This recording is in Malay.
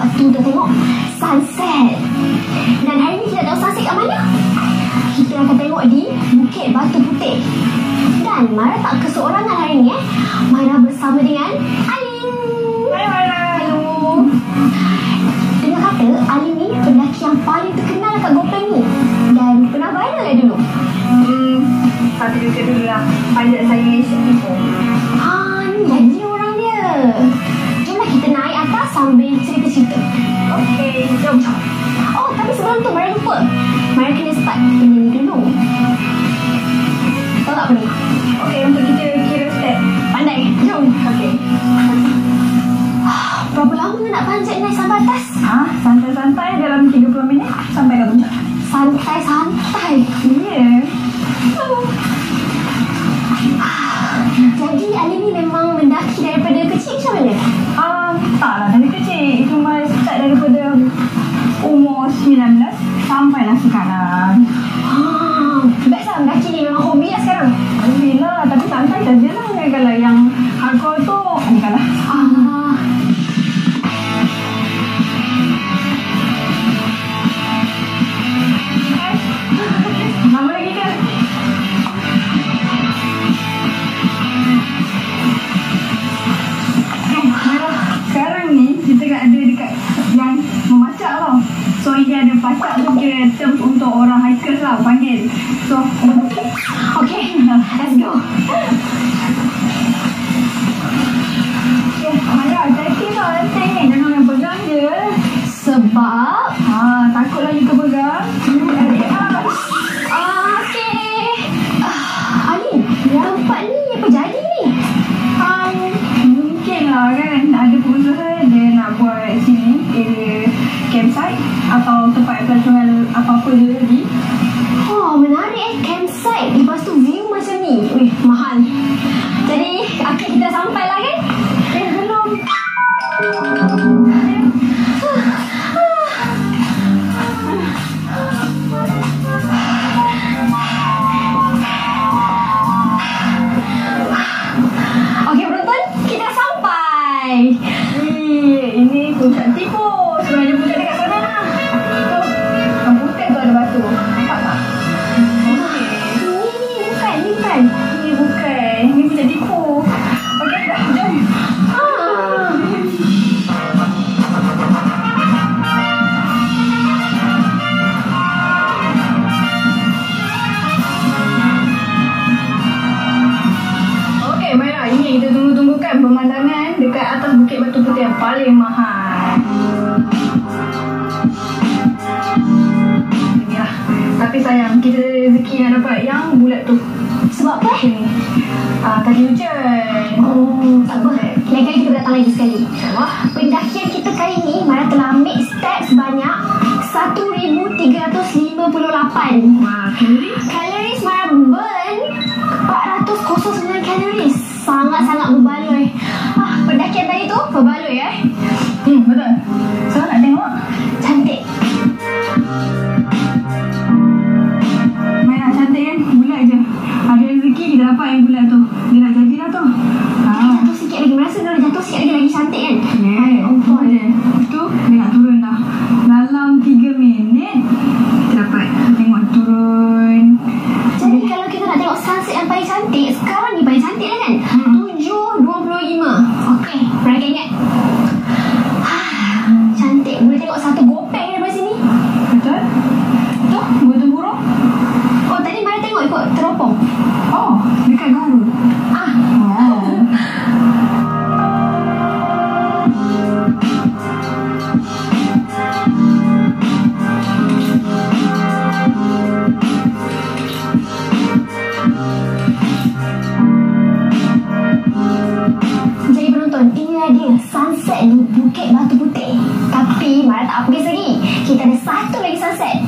waktu untuk tengok sunset. Dan hari ni kita tahu sunset kat mana? Kita akan tengok di Bukit Batu Putih. Dan Mara tak keseorangan hari ni Mara bersama dengan Alin. Hai Mara. Hello. Dengar kata Alin ni pendaki yang paling terkenal kat Gopeng ni. Dan pernah viral dulu. Satu duka dulu lah. Pilot saya Ipoh. Ni lagi orang dia. Jomlah kita naik atas sambil cerita-cerita. Okey, jom. Oh, tapi sebelum tu Mara lupa. Mara kena start benda ni dulu. Tahu tak apa ni? Okey, untuk kita kira step. Pandai? Jom. Okey. Berapa lama nak panjat naik sampai atas? Santai-santai dalam 30 minit sampai ke puncak. Santai-santai? Ya. Jadi Alin ni memang mendaki daripada kecil macam mana? Taklah dari kecil. Cuma start daripada umur 19 sampailah sekarang. Best lah mendaki ni, memang hobi lah sekarang. Hobi lah, tapi santai saja lah. Kalau yang hardcore tu, bukan lah. Lama lagi ke? Sekarang ni kita ada dekat yang memacak tau. So ini ada pacak tu kira terms untuk orang hikers lah panggil. So Okay, let's go. Mara, hati-hati tau nanti ni. Jangan yang pegang je. Sebab takut lagi terpegang. okay. Alin, tempat ni apa jadi ni? Mungkin lah kan ada pengusaha dia nak buat sini area campsite atau tempat pelacuran apa-apa je lagi. Menarik campsite. Lepas tu view macam ni. Wih, mahal. Jadi, akhir kita sampai lah kan? Belum. Okey, penonton, kita sampai. Ini puncak Tipoh. Sebenarnya puncak dekat sana lah. Tu, bukit tu ada batu. Nampak tak? Ni bukan. Ini bukan. Ini puncak Tipoh. Okey, dah. Jom. Okey, Mara. Ini kita tunggu-tunggukan pemandangan dekat atas Bukit Batu Putih yang paling mahal. Inilah. Tapi sayang, kita rezeki yang dapat yang bulat tu. Sebab apa? Tadi hujan. Tak apa. Lain kali kita datang lagi sekali. Pendakian kita kali ni, Mara telah ambil step sebanyak 1,358. Calories Mara burn 409 calories. Sangat-sangat berbaloi. Pendakian tadi tu berbaloi Betul. So nak tengok. Cantik. Mara cantik kan? Bulat je. Ada rezeki kita dapat yang bulat tu. Dia nak jadi lah tu. Jatuh sikit lagi. Merasa kalau jatuh sikit lagi cantik kan? Nampak je. Tu dia nak turun dah. Dalam 3 minit kita dapat tengok turun. Jadi kalau kita nak tengok sunset yang paling cantik, sekarang ni paling cantik lah kan? 7.25. Okey, Mara ingat. Cantik. Boleh tengok satu Gopeng daripada sini. Betul? Tu, burung burung. Oh, tadi Mara tengok ikut teropong. Oh, dekat Garut. Jadi penonton, inilah dia sunset di Bukit Batu Putih. Tapi Mara tak habis lagi. Kita ada satu lagi sunset